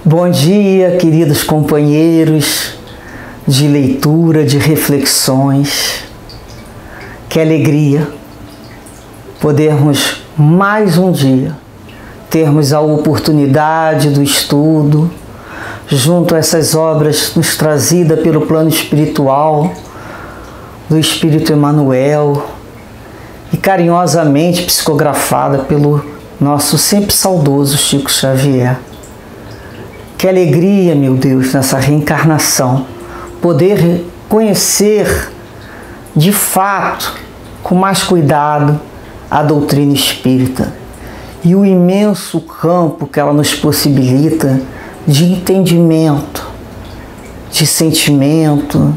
Bom dia, queridos companheiros de leitura, de reflexões. Que alegria podermos mais um dia termos a oportunidade do estudo junto a essas obras nos trazidas pelo plano espiritual do Espírito Emmanuel e carinhosamente psicografada pelo nosso sempre saudoso Chico Xavier. Que alegria, meu Deus, nessa reencarnação, poder conhecer de fato, com mais cuidado, a doutrina espírita e o imenso campo que ela nos possibilita de entendimento, de sentimento,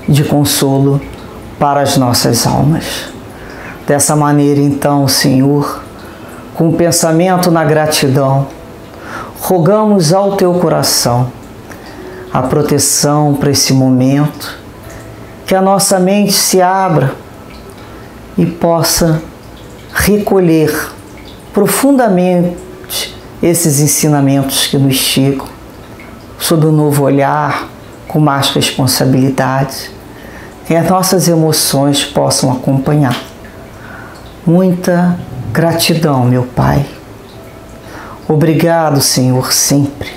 de consolo para as nossas almas. Dessa maneira, então, Senhor, com o pensamento na gratidão, rogamos ao Teu coração a proteção para esse momento, que a nossa mente se abra e possa recolher profundamente esses ensinamentos que nos chegam, sob um novo olhar, com mais responsabilidade, que as nossas emoções possam acompanhar. Muita gratidão, meu Pai. Obrigado, Senhor, sempre.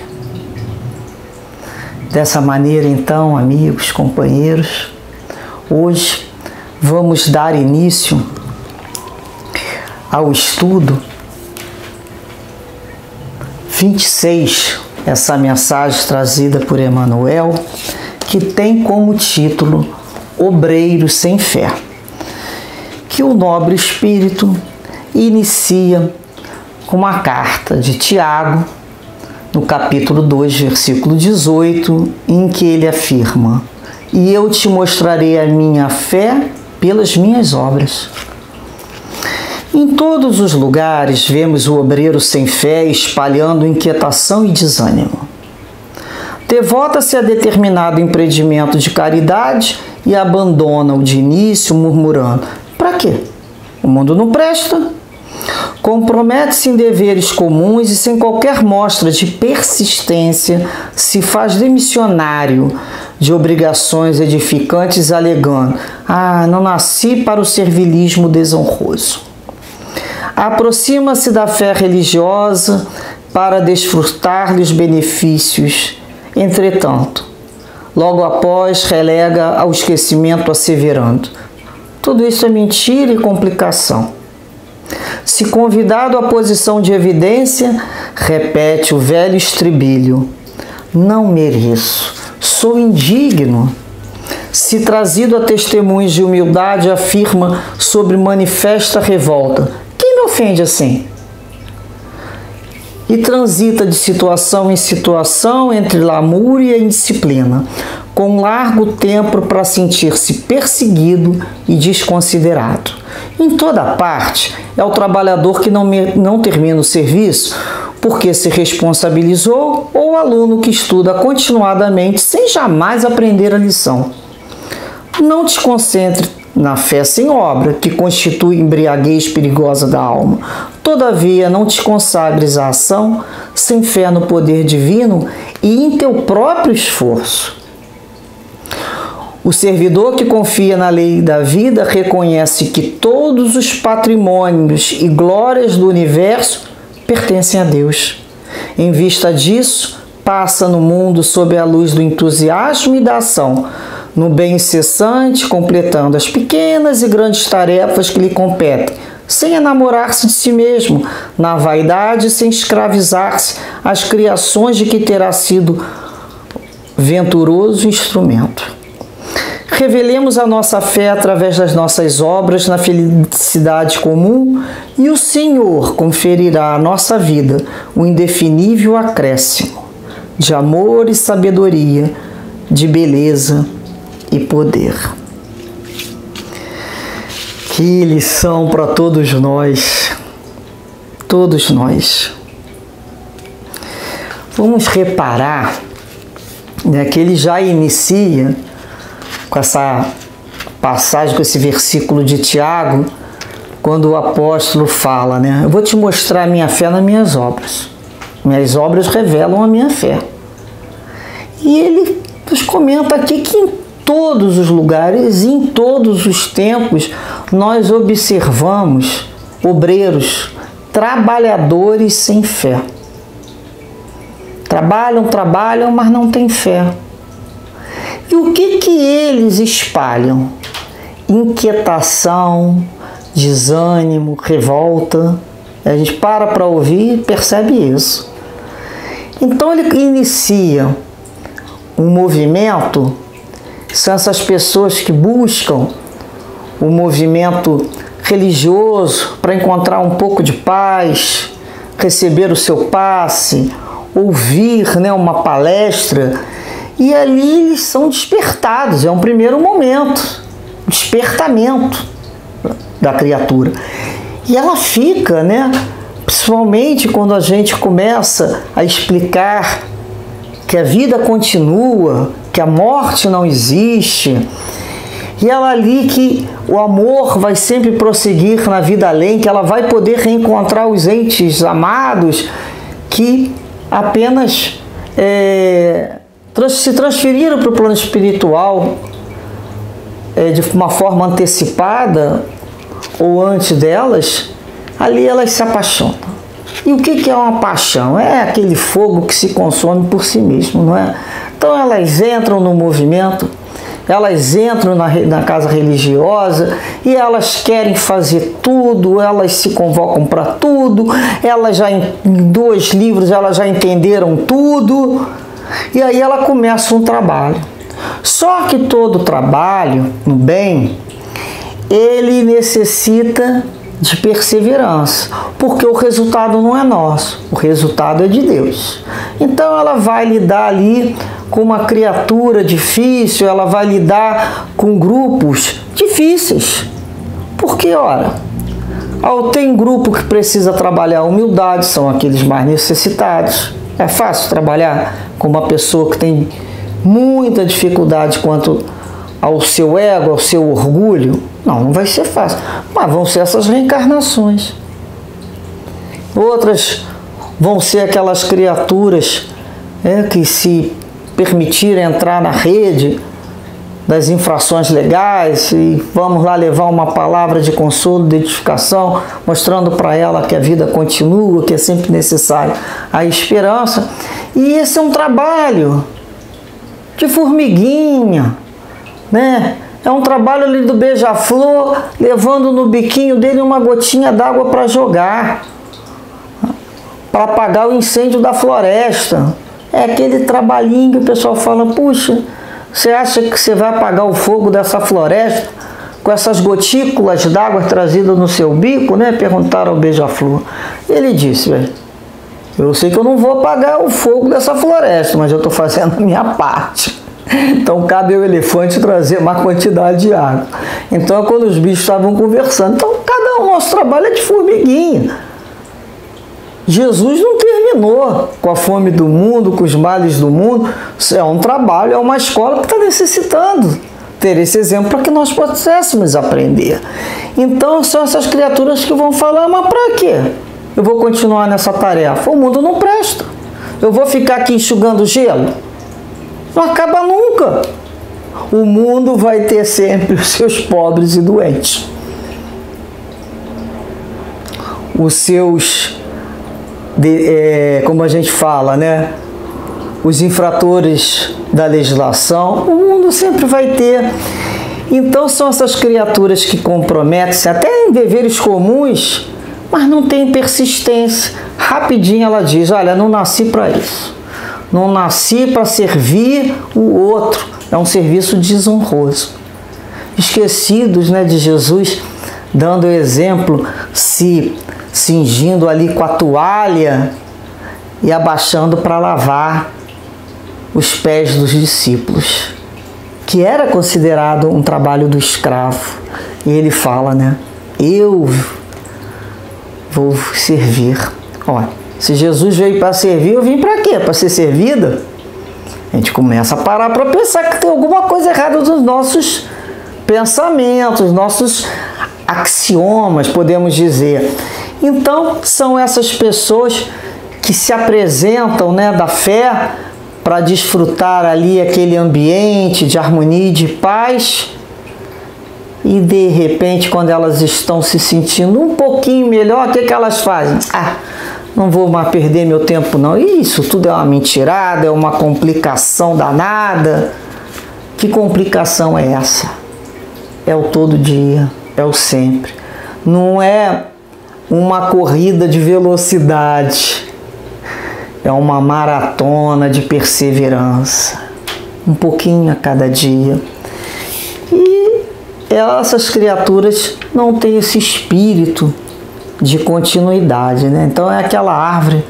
Dessa maneira, então, amigos, companheiros, hoje vamos dar início ao estudo 26, essa mensagem trazida por Emmanuel, que tem como título Obreiro sem Fé, que o nobre espírito inicia com uma carta de Tiago, no capítulo 2, versículo 18, em que ele afirma: "E eu te mostrarei a minha fé pelas minhas obras." Em todos os lugares vemos o obreiro sem fé espalhando inquietação e desânimo. Devota-se a determinado empreendimento de caridade e abandona-o de início murmurando: "Para quê? O mundo não presta." Compromete-se em deveres comuns e, sem qualquer mostra de persistência, se faz demissionário de obrigações edificantes, alegando: "Não nasci para o servilismo desonroso." Aproxima-se da fé religiosa para desfrutar-lhe os benefícios. Entretanto, logo após relega ao esquecimento, asseverando: "Tudo isso é mentira e complicação." Se convidado à posição de evidência, repete o velho estribilho: "Não mereço, sou indigno." Se trazido a testemunhos de humildade, afirma sobre manifesta revolta: "Quem me ofende assim?" E transita de situação em situação entre lamúria e indisciplina, com largo tempo para sentir-se perseguido e desconsiderado. Em toda parte, é o trabalhador que não termina o serviço porque se responsabilizou, ou o aluno que estuda continuadamente sem jamais aprender a lição. Não te concentre na fé sem obra, que constitui embriaguez perigosa da alma. Todavia, não te consagres à ação sem fé no poder divino e em teu próprio esforço. O servidor que confia na lei da vida reconhece que todos os patrimônios e glórias do universo pertencem a Deus. Em vista disso, passa no mundo sob a luz do entusiasmo e da ação, no bem incessante, completando as pequenas e grandes tarefas que lhe competem, sem enamorar-se de si mesmo, na vaidade, sem escravizar-se às criações de que terá sido venturoso instrumento. Revelemos a nossa fé através das nossas obras na felicidade comum e o Senhor conferirá à nossa vida o indefinível acréscimo de amor e sabedoria, de beleza e poder. Que lição para todos nós, todos nós. Vamos reparar, né, que ele já inicia com essa passagem, com esse versículo de Tiago, quando o apóstolo fala, né? "Eu vou te mostrar a minha fé nas minhas obras." minhas obras revelam a minha fé. E ele nos comenta aqui que em todos os lugares, em todos os tempos, nós observamos obreiros, trabalhadores sem fé. Trabalham, mas não têm fé. E o que eles espalham? Inquietação, desânimo, revolta. A gente para ouvir e percebe isso. Então ele inicia um movimento, são essas pessoas que buscam o movimento religioso para encontrar um pouco de paz, receber o seu passe, ouvir, né, uma palestra, e ali eles são despertados. É um primeiro momento, despertamento da criatura. E ela fica, né, principalmente quando a gente começa a explicar que a vida continua, que a morte não existe, e ela ali que o amor vai sempre prosseguir na vida além, que ela vai poder reencontrar os entes amados que apenas se transferiram para o plano espiritual de uma forma antecipada ou antes delas. Ali elas se apaixonam. E o que é uma paixão? É aquele fogo que se consome por si mesmo, não é? Então elas entram no movimento, elas entram na casa religiosa e elas querem fazer tudo, elas se convocam para tudo, elas já em 2 livros elas já entenderam tudo, e aí ela começa um trabalho. Só que todo trabalho no bem, ele necessita de perseverança, porque o resultado não é nosso, o resultado é de Deus. Então ela vai lidar ali com uma criatura difícil, ela vai lidar com grupos difíceis, porque, ora, tem grupo que precisa trabalhar a humildade, são aqueles mais necessitados. É fácil trabalhar com uma pessoa que tem muita dificuldade quanto ao seu ego, ao seu orgulho? Não vai ser fácil, mas vão ser essas reencarnações. Outras vão ser aquelas criaturas que, se permitirem entrar na rede das infrações legais, e vamos lá levar uma palavra de consolo, de edificação, mostrando para ela que a vida continua, que é sempre necessário a esperança. E esse é um trabalho de formiguinha, né? É um trabalho ali do beija-flor, levando no biquinho dele uma gotinha d'água para jogar, para apagar o incêndio da floresta. É aquele trabalhinho que o pessoal fala: puxa, você acha que você vai apagar o fogo dessa floresta com essas gotículas d'água trazidas no seu bico, né? Perguntaram ao beija-flor. Ele disse: eu sei que eu não vou apagar o fogo dessa floresta, mas eu estou fazendo a minha parte. Então cabe ao elefante trazer uma quantidade de água. Então, quando os bichos estavam conversando, então cada um, nosso trabalho é de formiguinha. Jesus não terminou com a fome do mundo, com os males do mundo. É um trabalho, é uma escola que está necessitando ter esse exemplo para que nós pudéssemos aprender. Então são essas criaturas que vão falar: mas para quê? Eu vou continuar nessa tarefa? O mundo não presta. Eu vou ficar aqui enxugando gelo? Não acaba nunca. O mundo vai ter sempre os seus pobres e doentes, os seus, como a gente fala, né? Os infratores da legislação. O mundo sempre vai ter. Então são essas criaturas que comprometem-se até em deveres comuns, mas não tem persistência. Rapidinho ela diz: olha, não nasci para isso. Não nasci para servir o outro. É um serviço desonroso. Esquecidos, né, de Jesus, dando o exemplo, se cingindo ali com a toalha e abaixando para lavar os pés dos discípulos, que era considerado um trabalho do escravo. E ele fala, né? Eu vou servir. Olha, se Jesus veio para servir, eu vim para quê? Para ser servida? A gente começa a parar para pensar que tem alguma coisa errada nos nossos pensamentos, nossos axiomas, podemos dizer. Então, são essas pessoas que que se apresentam, né, da fé para desfrutar ali aquele ambiente de harmonia e de paz. E de repente, quando elas estão se sentindo um pouquinho melhor, o que que elas fazem? Ah, não vou mais perder meu tempo não. Isso tudo é uma mentirada, é uma complicação danada. Que complicação é essa? É o todo dia, é o sempre. Não é uma corrida de velocidade. É uma maratona de perseverança. Um pouquinho a cada dia. E essas criaturas não têm esse espírito de continuidade, né? Então é aquela árvore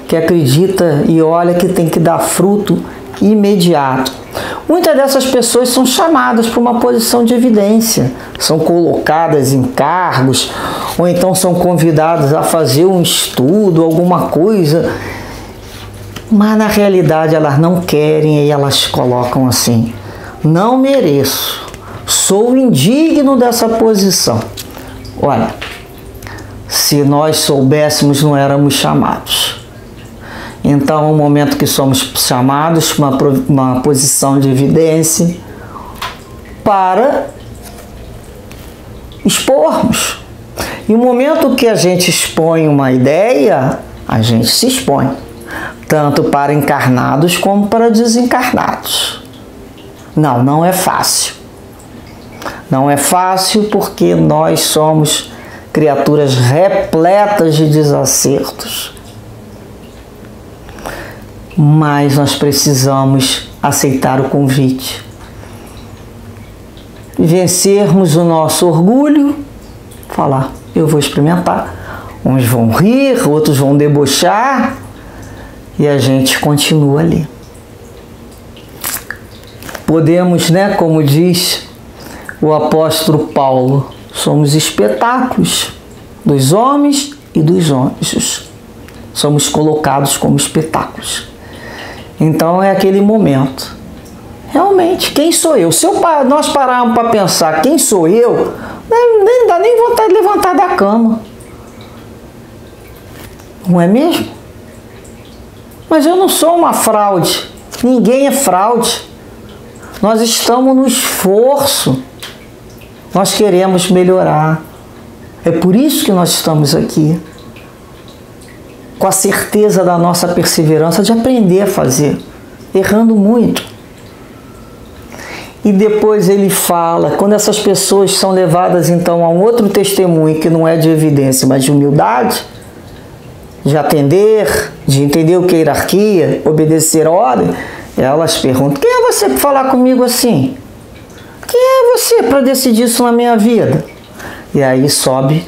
que acredita e olha que tem que dar fruto imediato. Muitas dessas pessoas são chamadas para uma posição de evidência, são colocadas em cargos, ou então são convidadas a fazer um estudo, alguma coisa, mas na realidade elas não querem e elas colocam assim: não mereço, sou indigno dessa posição. Olha, se nós soubéssemos, não éramos chamados. Então, no momento que somos chamados para uma posição de evidência, para expormos. E no momento que a gente expõe uma ideia, a gente se expõe, tanto para encarnados como para desencarnados. Não, não é fácil. Não é fácil porque nós somos criaturas repletas de desacertos. Mas nós precisamos aceitar o convite. Vencermos o nosso orgulho, falar: eu vou experimentar. Uns vão rir, outros vão debochar, e a gente continua ali. Podemos, né, como diz o apóstolo Paulo, somos espetáculos dos homens e dos anjos. Somos colocados como espetáculos. Então é aquele momento. Realmente, quem sou eu? Se nós pararmos para pensar quem sou eu, nem dá nem vontade de levantar da cama. Não é mesmo? Mas eu não sou uma fraude. Ninguém é fraude. Nós estamos no esforço. Nós queremos melhorar. É por isso que nós estamos aqui. Com a certeza da nossa perseverança de aprender a fazer, errando muito. E depois ele fala, quando essas pessoas são levadas então a um outro testemunho que não é de evidência, mas de humildade, de atender, de entender o que é hierarquia, obedecer a ordem, elas perguntam: quem é você para falar comigo assim? Quem é você para decidir isso na minha vida? E aí sobe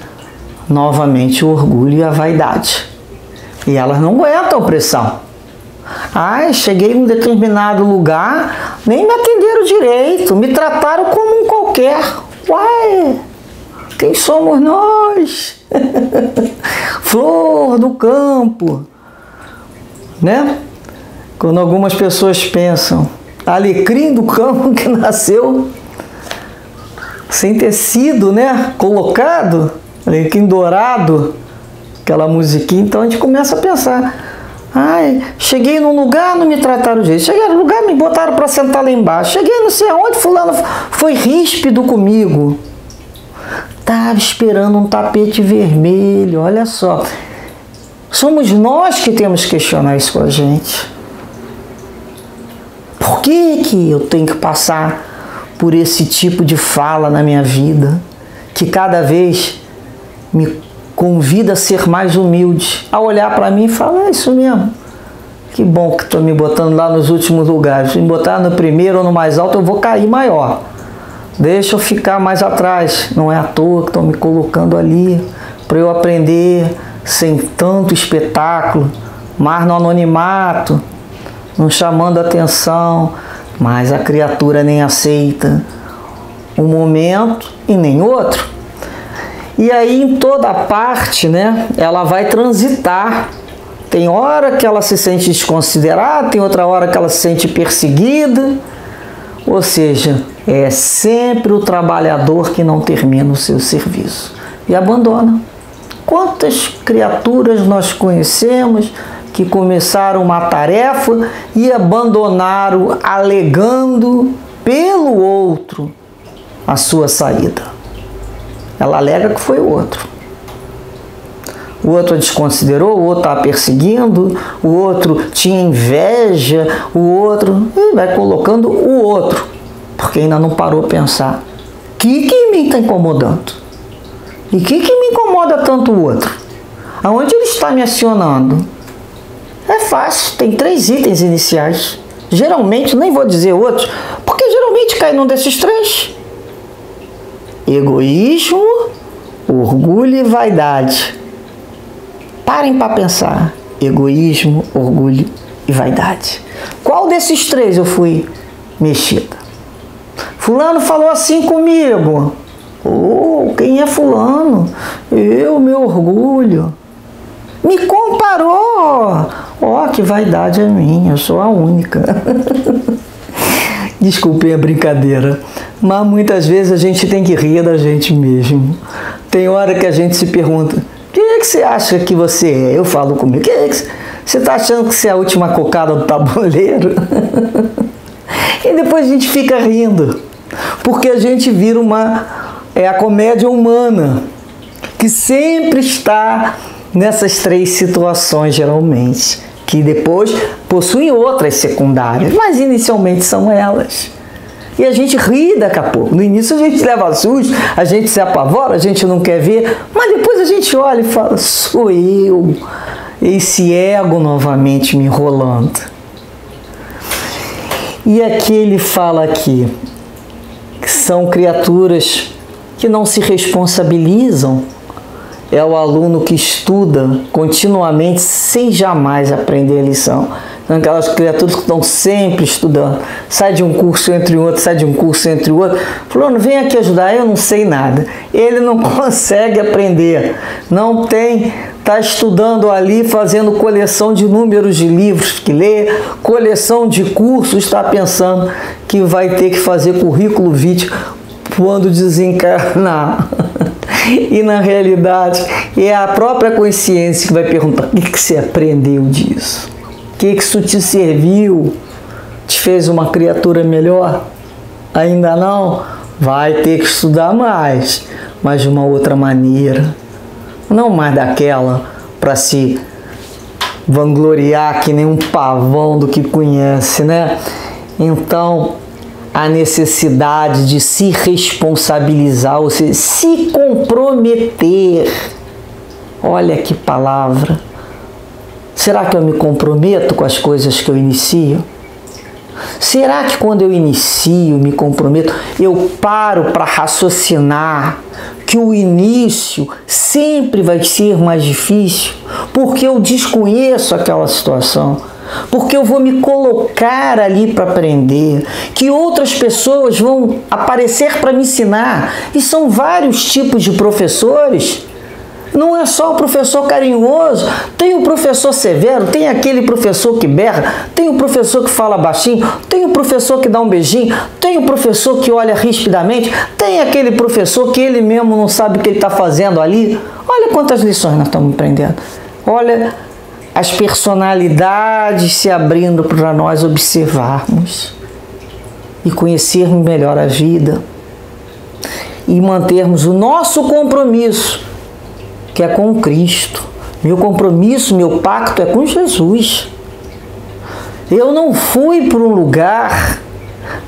novamente o orgulho e a vaidade. E elas não aguentam pressão. Ai, cheguei em um determinado lugar, nem me atenderam direito, me trataram como um qualquer. Uai, quem somos nós? Flor do campo, né? Quando algumas pessoas pensam, alecrim do campo que nasceu sem ter sido, né, colocado, alecrim dourado, aquela musiquinha. Então a gente começa a pensar: ai, cheguei num lugar, não me trataram direito. Cheguei no lugar, me botaram para sentar lá embaixo. Cheguei não sei aonde, fulano foi ríspido comigo. Estava esperando um tapete vermelho, olha só. Somos nós que temos que questionar isso com a gente. Por que eu tenho que passar por esse tipo de fala na minha vida, que cada vez me convida a ser mais humilde, a olhar para mim e falar: é isso mesmo, que bom que estão me botando lá nos últimos lugares. Se me botar no primeiro ou no mais alto, eu vou cair maior. Deixa eu ficar mais atrás. Não é à toa que estão me colocando ali, para eu aprender sem tanto espetáculo, mas no anonimato, não chamando atenção. Mas a criatura nem aceita um momento e nem outro. E aí em toda parte, né, ela vai transitar. Tem hora que ela se sente desconsiderada, tem outra hora que ela se sente perseguida. Ou seja, é sempre o trabalhador que não termina o seu serviço e abandona. Quantas criaturas nós conhecemos que começaram uma tarefa e abandonaram, alegando pelo outro a sua saída. Ela alega que foi o outro. O outro a desconsiderou, o outro estava perseguindo, o outro tinha inveja, o outro... E vai colocando o outro, porque ainda não parou a pensar. O que em mim está incomodando? E o que me incomoda tanto o outro? Aonde ele está me acionando? É fácil, tem 3 itens iniciais. Geralmente, nem vou dizer outros, porque geralmente cai num desses 3. Egoísmo, orgulho e vaidade. Parem para pensar. Egoísmo, orgulho e vaidade. Qual desses 3 eu fui mexida? Fulano falou assim comigo. Oh, quem é fulano? Eu, meu orgulho. Me comparou. Oh, que vaidade é minha, eu sou a única. Desculpem a brincadeira, mas muitas vezes a gente tem que rir da gente mesmo. Tem hora que a gente se pergunta, quem é que você acha que você é? Eu falo comigo, quem é que você está achando que você é a última cocada do tabuleiro? E depois a gente fica rindo, porque a gente vira a comédia humana, que sempre está nessas 3 situações, geralmente, que depois possuem outras secundárias, mas inicialmente são elas. E a gente ri daqui a pouco. No início a gente leva susto, a gente se apavora, a gente não quer ver, mas depois a gente olha e fala, sou eu, esse ego novamente me enrolando. E aqui ele fala aqui, que são criaturas que não se responsabilizam. É o aluno que estuda continuamente sem jamais aprender a lição. São aquelas criaturas que estão sempre estudando. Sai de um curso entre outro, sai de um curso entre outro. Fulano, vem aqui ajudar, eu não sei nada. Ele não consegue aprender. Não tem, está estudando ali, fazendo coleção de números de livros que lê, coleção de cursos, está pensando que vai ter que fazer currículo vitae quando desencarnar. E na realidade é a própria consciência que vai perguntar, o que você aprendeu disso? O que isso te serviu? Te fez uma criatura melhor? Ainda não? Vai ter que estudar mais, mas de uma outra maneira. Não mais daquela para se vangloriar que nem um pavão do que conhece, né? Então, a necessidade de se responsabilizar, ou seja, se comprometer. Olha que palavra. Será que eu me comprometo com as coisas que eu inicio? Será que quando eu inicio, me comprometo, eu paro para raciocinar que o início sempre vai ser mais difícil, porque eu desconheço aquela situação? Porque eu vou me colocar ali para aprender, que outras pessoas vão aparecer para me ensinar. E são vários tipos de professores. Não é só o professor carinhoso, tem o professor severo, tem aquele professor que berra, tem o professor que fala baixinho, tem o professor que dá um beijinho, tem o professor que olha rispidamente, tem aquele professor que ele mesmo não sabe o que ele está fazendo ali. Olha quantas lições nós estamos aprendendo. Olha as personalidades se abrindo para nós observarmos e conhecermos melhor a vida e mantermos o nosso compromisso, que é com Cristo. Meu compromisso, meu pacto é com Jesus. Eu não fui para um lugar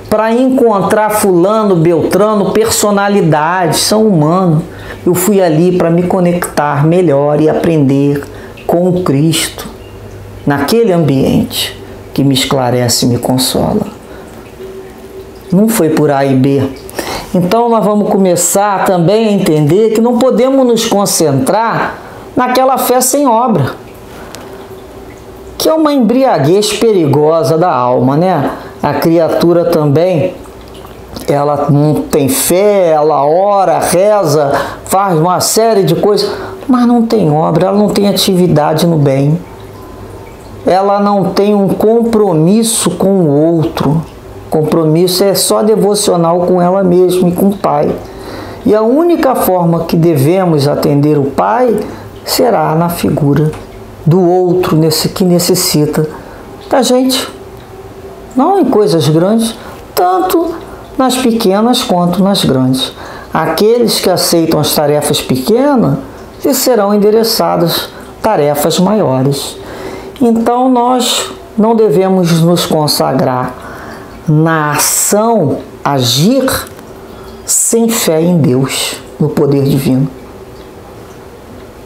para encontrar fulano, beltrano, personalidades, são humanos. Eu fui ali para me conectar melhor e aprender com o Cristo, naquele ambiente que me esclarece e me consola. Não foi por A e B. Então nós vamos começar também a entender que não podemos nos concentrar naquela fé sem obra, que é uma embriaguez perigosa da alma, né? A criatura também, ela não tem fé, ela ora, reza, faz uma série de coisas, mas não tem obra, ela não tem atividade no bem. Ela não tem um compromisso com o outro. Compromisso é só devocional com ela mesma e com o Pai. E a única forma que devemos atender o Pai será na figura do outro que necessita da gente. Não em coisas grandes, tanto nas pequenas quanto nas grandes. Aqueles que aceitam as tarefas pequenas lhes serão endereçadas tarefas maiores. Então nós não devemos nos consagrar na ação, agir sem fé em Deus, no poder divino.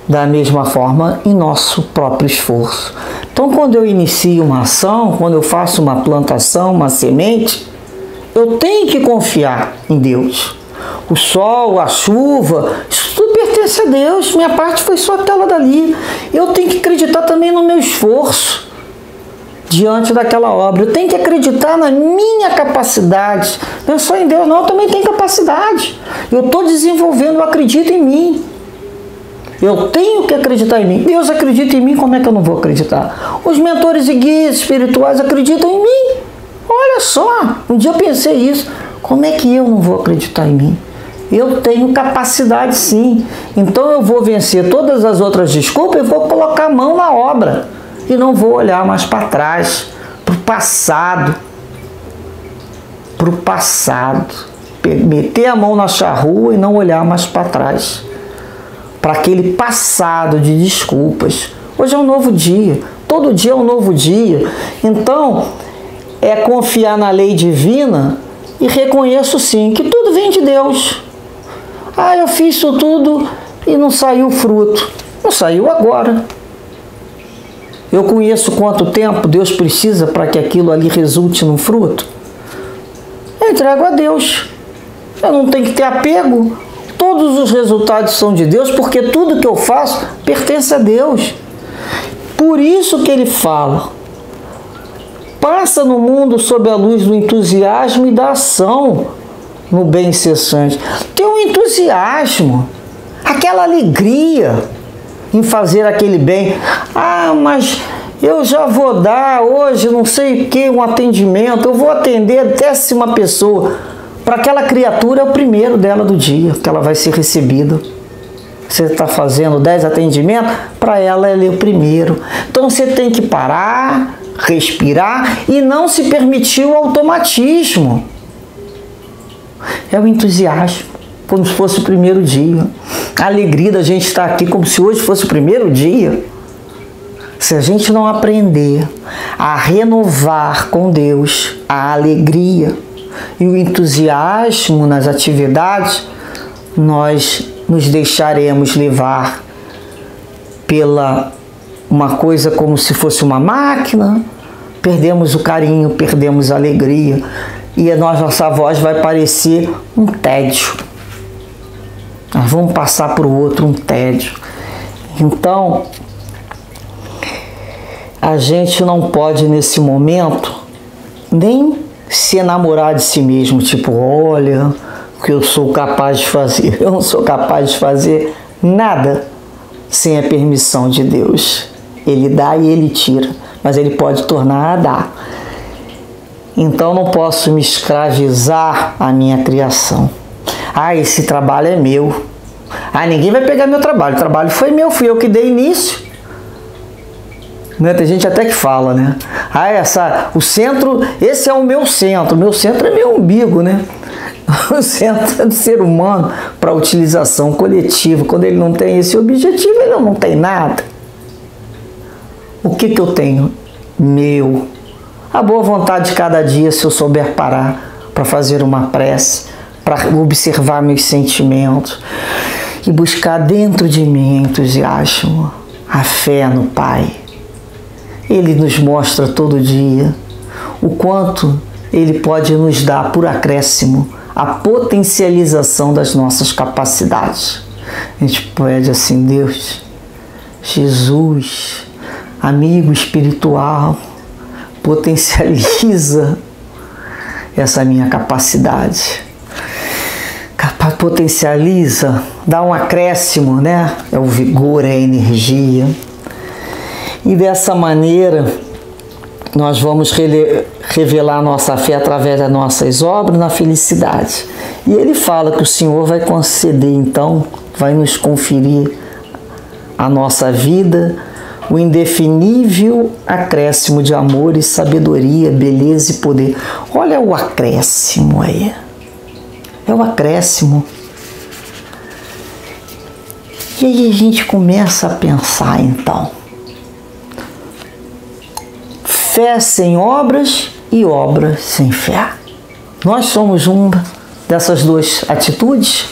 Da mesma forma, em nosso próprio esforço. Então, quando eu inicio uma ação, quando eu faço uma plantação, uma semente, eu tenho que confiar em Deus. O sol, a chuva, isso tudo pertence a Deus. Minha parte foi só aquela dali. Eu tenho que acreditar também no meu esforço diante daquela obra. Eu tenho que acreditar na minha capacidade. Não é só em Deus, não. Eu também tenho capacidade. Eu estou desenvolvendo, eu acredito em mim. Eu tenho que acreditar em mim. Deus acredita em mim, como é que eu não vou acreditar? Os mentores e guias espirituais acreditam em mim. Olha só, um dia eu pensei isso. Como é que eu não vou acreditar em mim? Eu tenho capacidade sim. Então eu vou vencer todas as outras desculpas e vou colocar a mão na obra. E não vou olhar mais para trás, para o passado. Para o passado. Meter a mão na charrua e não olhar mais para trás. Para aquele passado de desculpas. Hoje é um novo dia. Todo dia é um novo dia. Então, é confiar na lei divina e reconheço sim que tudo vem de Deus. Ah, eu fiz isso tudo e não saiu fruto. Não saiu agora. Eu conheço quanto tempo Deus precisa para que aquilo ali resulte num fruto. Eu entrego a Deus. Eu não tenho que ter apego. Todos os resultados são de Deus, porque tudo que eu faço pertence a Deus. Por isso que ele fala: passa no mundo sob a luz do entusiasmo e da ação no bem incessante. Tem um entusiasmo, aquela alegria em fazer aquele bem. Ah, mas eu já vou dar hoje não sei o que, um atendimento, eu vou atender a 10ª pessoa. Para aquela criatura é o primeiro dela do dia, que ela vai ser recebida. Você está fazendo 10 atendimentos, para ela é o primeiro. Então você tem que parar, respirar e não se permitir o automatismo. É o entusiasmo, como se fosse o primeiro dia. A alegria da gente estar aqui como se hoje fosse o primeiro dia. Se a gente não aprender a renovar com Deus a alegria e o entusiasmo nas atividades, nós nos deixaremos levar pela uma coisa como se fosse uma máquina, perdemos o carinho, perdemos a alegria e a nossa voz vai parecer um tédio. Nós vamos passar para o outro um tédio. Então, a gente não pode nesse momento nem se enamorar de si mesmo, tipo, olha o que eu sou capaz de fazer. Eu não sou capaz de fazer nada sem a permissão de Deus. Ele dá e ele tira, mas ele pode tornar a dar. Então não posso me escravizar à minha criação. Ah, esse trabalho é meu. Ah, ninguém vai pegar meu trabalho. O trabalho foi meu, fui eu que dei início. Né? Tem gente até que fala, né? Ah, o centro, esse é o meu centro. O meu centro é meu umbigo, né? O centro é do ser humano para utilização coletiva. Quando ele não tem esse objetivo, ele não tem nada. O que eu tenho? Meu. A boa vontade de cada dia, se eu souber parar para fazer uma prece, para observar meus sentimentos e buscar dentro de mim entusiasmo, a fé no Pai. Ele nos mostra todo dia o quanto Ele pode nos dar por acréscimo a potencialização das nossas capacidades. A gente pede assim: Deus, Jesus, amigo espiritual, potencializa essa minha capacidade. Potencializa, dá um acréscimo, né? É o vigor, é a energia. E dessa maneira, nós vamos revelar nossa fé através das nossas obras na felicidade. E ele fala que o Senhor vai conceder, então, vai nos conferir a nossa vida o indefinível acréscimo de amor e sabedoria, beleza e poder. Olha o acréscimo aí. É o acréscimo. E aí a gente começa a pensar então. Fé sem obras e obras sem fé. Nós somos uma dessas duas atitudes.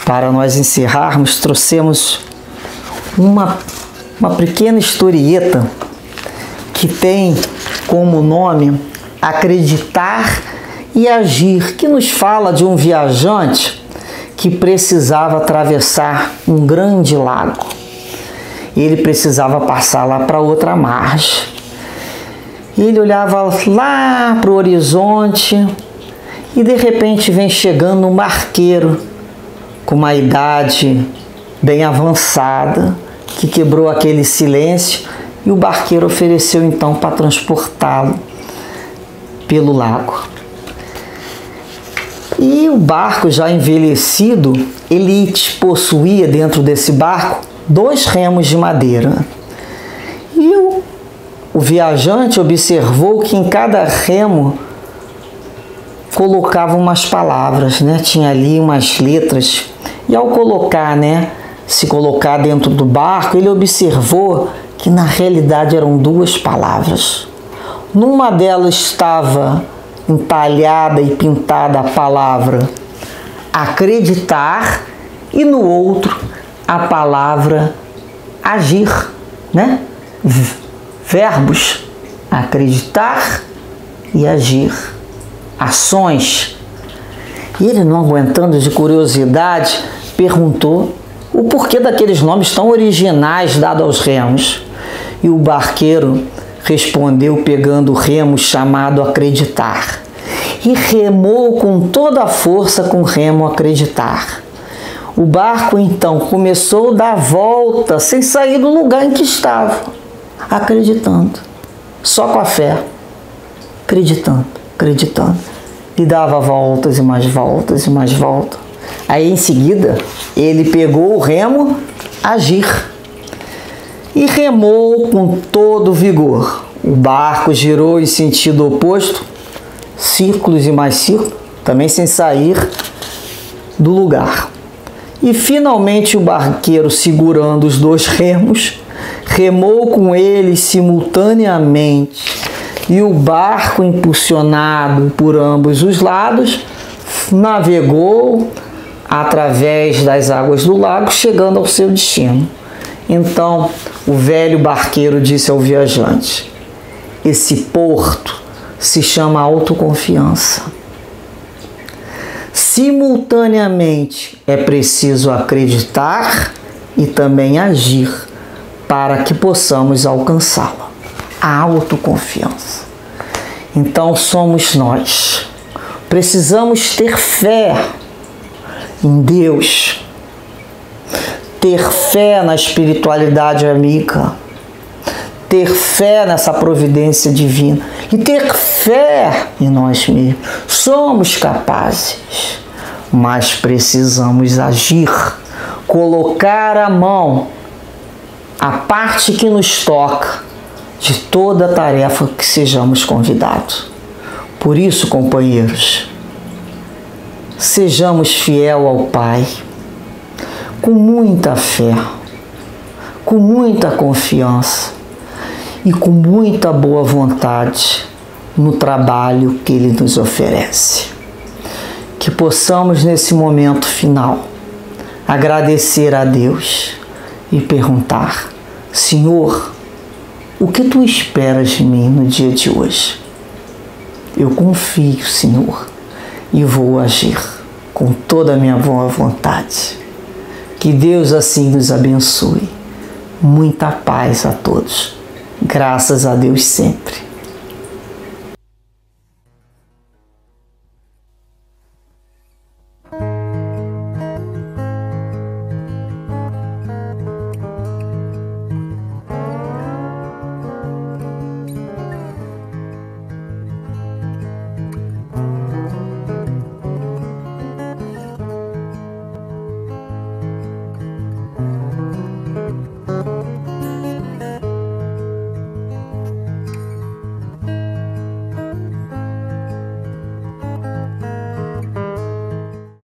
Para nós encerrarmos, trouxemos uma pequena historieta que tem como nome Acreditar e Agir, que nos fala de um viajante que precisava atravessar um grande lago. Ele precisava passar lá para outra margem. Ele olhava lá para o horizonte e de repente vem chegando um barqueiro com uma idade bem avançada, que quebrou aquele silêncio, e o barqueiro ofereceu então para transportá-lo pelo lago. E o barco já envelhecido, ele possuía dentro desse barco 2 remos de madeira. E o viajante observou que em cada remo colocava umas palavras, né? Tinha ali umas letras. E ao colocar, se colocar dentro do barco, ele observou que na realidade eram 2 palavras. Numa delas estava entalhada e pintada a palavra acreditar e no outro a palavra agir, Verbos, acreditar e agir, ações. E ele, não aguentando de curiosidade, perguntou o porquê daqueles nomes tão originais dados aos remos. E o barqueiro respondeu pegando o remo chamado acreditar e remou com toda a força com o remo acreditar. O barco então começou a dar volta sem sair do lugar em que estava, acreditando, só com a fé, acreditando. E dava voltas e mais voltas e mais voltas. Aí em seguida ele pegou o remo agir e remou com todo vigor. O barco girou em sentido oposto, círculos e mais círculos, também sem sair do lugar. E finalmente o barqueiro, segurando os 2 remos, remou com eles simultaneamente. E o barco, impulsionado por ambos os lados, navegou através das águas do lago, chegando ao seu destino. Então, o velho barqueiro disse ao viajante: esse porto se chama autoconfiança. Simultaneamente, é preciso acreditar e também agir para que possamos alcançá-la. A autoconfiança. Então somos nós. Precisamos ter fé em Deus, ter fé na espiritualidade amiga, ter fé nessa providência divina e ter fé em nós mesmos. Somos capazes, mas precisamos agir, colocar a mão, a parte que nos toca, de toda a tarefa que sejamos convidados. Por isso, companheiros, sejamos fiel ao Pai, com muita fé, com muita confiança e com muita boa vontade no trabalho que Ele nos oferece. Que possamos, nesse momento final, agradecer a Deus e perguntar: Senhor, o que Tu esperas de mim no dia de hoje? Eu confio, Senhor, e vou agir com toda a minha boa vontade. Que Deus assim nos abençoe. Muita paz a todos. Graças a Deus sempre.